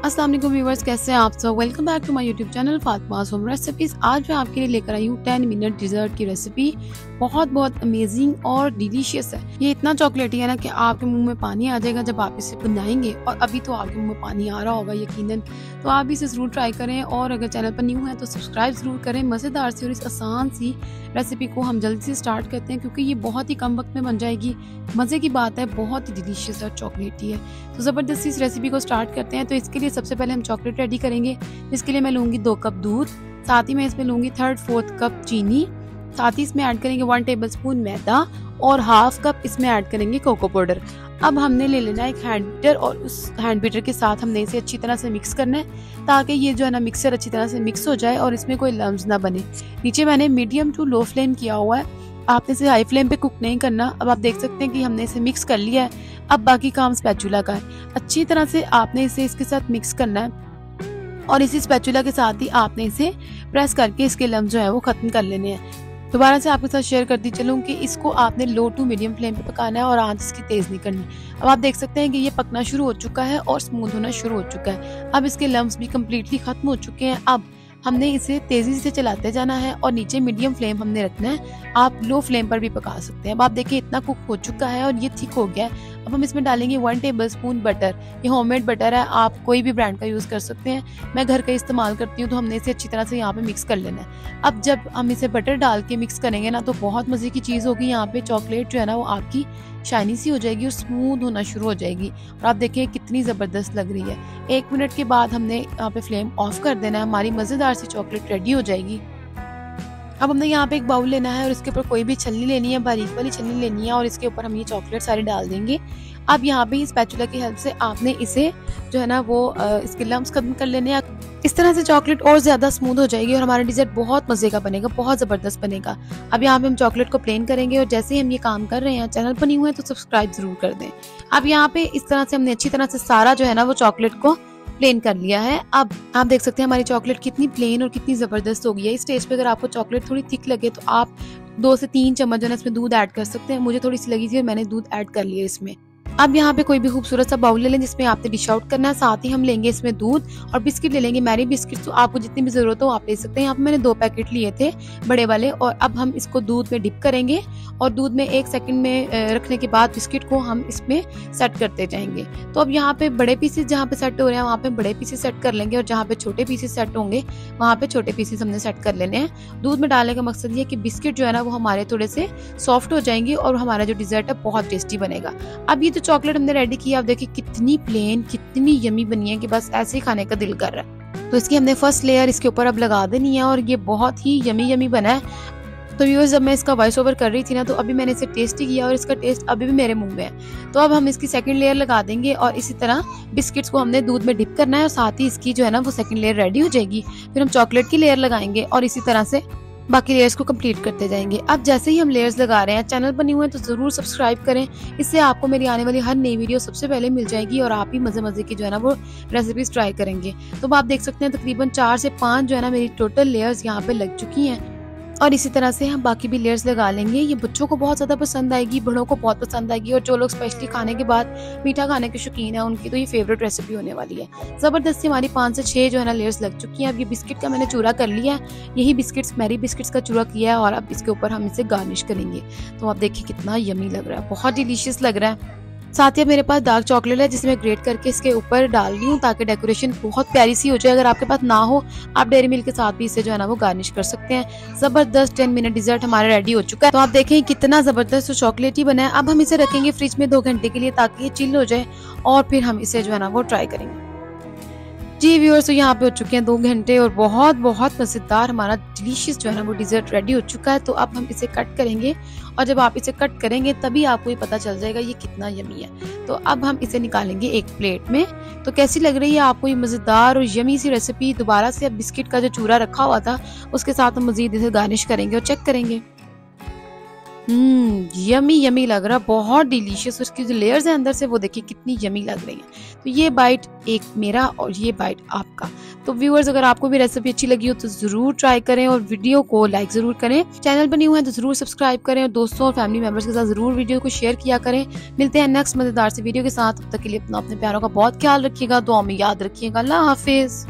अस्सलाम वालेकुम व्यूअर्स, कैसे हैं आप सब। Welcome back to my YouTube channel Fatima's home recipes. आज मैं आपके लिए लेकर आई हूँ 10 मिनट डिजर्ट की रेसिपी। बहुत अमेजिंग और डिलीशियस है। ये इतना चॉकलेटी है ना कि आपके मुंह में पानी आ जाएगा जब आप इसे बनाएंगे, और अभी तो आपके मुंह में पानी आ रहा होगा यकीनन। तो आप इसे जरूर ट्राई करें, और अगर चैनल पर न्यू है तो सब्सक्राइब जरूर करें। मज़ेदार सी और इस आसान सी रेसिपी को हम जल्दी से स्टार्ट करते हैं, क्योंकि ये बहुत ही कम वक्त में बन जाएगी। मज़े की बात है, बहुत ही डिलीशियस और चॉकलेटी है। तो ज़बरदस्ती इस रेसिपी को स्टार्ट करते हैं। तो इसके लिए सबसे पहले हम चॉकलेट रेडी करेंगे। इसके लिए मैं लूँगी 2 कप दूध, साथ ही मैं इसमें लूँगी 1/3 कप चीनी, साथ ही इसमें ऐड करेंगे 1 टेबलस्पून मैदा और 1/2 कप इसमें ऐड करेंगे कोको पाउडर। अब हमने ले लेना है एक हैंड बीटर, और उस हैंड बीटर के साथ हमने इसे अच्छी तरह से मिक्स करना है, ताकि ये जो है ना मिक्सर अच्छी तरह से मिक्स हो जाए और इसमें कोई लम्स ना बने। नीचे मैंने मीडियम टू लो फ्लेम किया हुआ है, आपने इसे हाई फ्लेम पे कुक नहीं करना। अब आप देख सकते हैं कि हमने इसे मिक्स कर लिया है। अब बाकी काम स्पैचुला का है। अच्छी तरह से आपने इसे इसके साथ मिक्स करना है, और इसी स्पैचुला के साथ ही आपने इसे प्रेस करके इसके लम्स जो है वो खत्म कर लेने हैं। दोबारा से आपके साथ शेयर करती चलूँ कि इसको आपने लो टू मीडियम फ्लेम पे पकाना है, और आंच इसकी तेज़ नहीं करनी। अब आप देख सकते हैं कि ये पकना शुरू हो चुका है और स्मूथ होना शुरू हो चुका है। अब इसके लम्स भी कम्प्लीटली खत्म हो चुके हैं। अब हमने इसे तेज़ी से चलाते जाना है, और नीचे मीडियम फ्लेम हमने रखना है। आप लो फ्लेम पर भी पका सकते हैं। अब आप देखिए इतना कुक हो चुका है और ये थिक हो गया है। अब हम इसमें डालेंगे 1 टेबलस्पून बटर। ये होममेड बटर है, आप कोई भी ब्रांड का यूज़ कर सकते हैं। मैं घर का इस्तेमाल करती हूँ, तो हमने इसे अच्छी तरह से यहाँ पे मिक्स कर लेना है। अब जब हम इसे बटर डाल के मिक्स करेंगे ना, तो बहुत मज़े की चीज़ होगी। यहाँ पे चॉकलेट जो है ना वो आपकी शाइनी सी हो जाएगी और स्मूथ होना शुरू हो जाएगी, और आप देखिए कितनी ज़बरदस्त लग रही है। 1 मिनट के बाद हमने यहाँ पे फ्लेम ऑफ कर देना है। हमारी मज़ेदार सी चॉकलेट रेडी हो जाएगी। अब हमने यहाँ पे एक बाउल लेना है, और इसके ऊपर कोई भी छलनी लेनी है, बारीक वाली छलनी लेनी है, और इसके ऊपर हम ये चॉकलेट सारी डाल देंगे। अब यहाँ पे इस स्पैचुला की हेल्प से आपने इसे जो है ना वो इसके लम्स खत्म कर लेने हैं। इस तरह से चॉकलेट और ज्यादा स्मूथ हो जाएगी, और हमारा डिजर्ट बहुत मजे का बनेगा, बहुत जबरदस्त बनेगा। अब यहाँ पे हम चॉकलेट को प्लेन करेंगे, और जैसे ही हम ये काम कर रहे हैं, चैनल पर नहीं हुए तो सब्सक्राइब जरूर कर दें। अब यहाँ पे इस तरह से हमने अच्छी तरह से सारा जो है ना वो चॉकलेट को प्लेन कर लिया है। अब आप देख सकते हैं हमारी चॉकलेट कितनी प्लेन और कितनी जबरदस्त हो गई है। इस स्टेज पे अगर आपको चॉकलेट थोड़ी थिक लगे तो आप 2 से 3 चम्मच जो है इसमें दूध ऐड कर सकते हैं। मुझे थोड़ी सी लगी थी और मैंने दूध ऐड कर लिया इसमें। अब यहाँ पे कोई भी खूबसूरत सा बाउल ले लें जिसमें आपने डिश आउट करना है। साथ ही हम लेंगे इसमें दूध और बिस्किट ले लेंगे। मैरी बिस्किट तो आपको जितनी भी जरूरत हो आप ले सकते हैं। यहाँ पे मैंने 2 पैकेट लिए थे बड़े वाले, और अब हम इसको दूध में डिप करेंगे, और दूध में 1 सेकंड में रखने के बाद बिस्किट को हम इसमें सेट करते जाएंगे। तो अब यहाँ पे बड़े पीसेस जहाँ पे सेट हो रहे हैं वहाँ पे बड़े पीसेस सेट कर लेंगे, और जहाँ पे छोटे पीसेस सेट होंगे वहाँ पे छोटे पीसेस हमने सेट कर लेने हैं। दूध में डालने का मकसद ये है कि बिस्किट जो है ना वो हमारे थोड़े से सॉफ्ट हो जाएंगे, और हमारा जो डिजर्ट है बहुत टेस्टी बनेगा। अब ये तो चॉकलेट हमने रेडी आप देखिए कितनी प्लेन, कितनी यमी बनी है कि बस ऐसे ही खाने का दिल कर रहा है। तो इसकी हमने फर्स्ट लेयर इसके ऊपर अब लगा देनी है, और ये बहुत ही यमी बना है। तो व्यूअर्स, जब मैं इसका वॉइस ओवर कर रही थी ना, तो अभी मैंने इसे टेस्ट किया, और इसका टेस्ट अभी भी मेरे मुंह में है। तो अब हम इसकी सेकंड लेयर लगा देंगे, और इसी तरह बिस्किट्स को हमने दूध में डिप करना है, और साथ ही इसकी जो है ना वो सेकंड लेयर रेडी हो जाएगी। फिर हम चॉकलेट की लेयर लगाएंगे, और इसी तरह से बाकी लेयर्स को कंप्लीट करते जाएंगे। अब जैसे ही हम लेयर्स लगा रहे हैं, चैनल पर न्यू है तो जरूर सब्सक्राइब करें, इससे आपको मेरी आने वाली हर नई वीडियो सबसे पहले मिल जाएगी, और आप ही मजे की जो है ना वो रेसिपीज ट्राई करेंगे। तो आप देख सकते हैं तकरीबन 4 से 5 जो है ना मेरी टोटल लेयर्स यहाँ पे लग चुकी हैं, और इसी तरह से हम बाकी भी लेयर्स लगा लेंगे। ये बच्चों को बहुत ज़्यादा पसंद आएगी, बड़ों को बहुत पसंद आएगी, और जो लोग स्पेशली खाने के बाद मीठा खाने के शौकीन है उनकी तो ये फेवरेट रेसिपी होने वाली है। ज़बरदस्ती हमारी 5 से 6 जो है ना लेयर्स लग चुकी हैं। अब ये बिस्किट का मैंने चूरा कर लिया है, यही बिस्किट्स मैरी बिस्किट्स का चूरा किया है, और अब इसके ऊपर हम इसे गार्निश करेंगे। तो आप देखिए कितना यमी लग रहा है, बहुत डिलीशियस लग रहा है। साथ ही मेरे पास डार्क चॉकलेट है जिसे मैं ग्रेट करके इसके ऊपर डाल रही हूँ, ताकि डेकोरेशन बहुत प्यारी सी हो जाए। अगर आपके पास ना हो आप डेयरी मिल्क के साथ भी इसे जो है ना वो गार्निश कर सकते हैं। जबरदस्त 10 मिनट डिजर्ट हमारा रेडी हो चुका है। तो आप देखें कितना जबरदस्त चॉकलेट ही बना है। अब हम इसे रखेंगे फ्रिज में 2 घंटे के लिए, ताकि ये चिल हो जाए, और फिर हम इसे जो है ना वो ट्राई करेंगे। जी व्यूअर्स, तो यहाँ पे हो चुके हैं 2 घंटे, और बहुत मजेदार हमारा डिलीशियस जो है ना वो डिजर्ट रेडी हो चुका है। तो अब हम इसे कट करेंगे, और जब आप इसे कट करेंगे तभी आपको ये पता चल जाएगा ये कितना यमी है। तो अब हम इसे निकालेंगे एक प्लेट में। तो कैसी लग रही है आपको ये मजेदार और यमी सी रेसिपी। दोबारा से अब बिस्किट का जो चूरा रखा हुआ था उसके साथ हम मजीद इसे गार्निश करेंगे और चेक करेंगे। यमी लग रहा है, बहुत डिलीशियस। उसकी जो लेयर्स है अंदर से वो देखिए कितनी यमी लग रही है। तो ये बाइट एक मेरा और ये बाइट आपका। तो व्यूअर्स, अगर आपको भी रेसिपी अच्छी लगी हो तो जरूर ट्राई करें और वीडियो को लाइक जरूर करें। चैनल पर न्यू है तो जरूर सब्सक्राइब करें और दोस्तों और फैमिली मेंबर्स के साथ जरूर वीडियो को शेयर किया करें। मिलते हैं नेक्स्ट मजेदार से वीडियो के साथ। तब तक के लिए अपने प्यारों का बहुत ख्याल रखिएगा, दुआ में याद रखिएगा। अल्लाह हाफिज।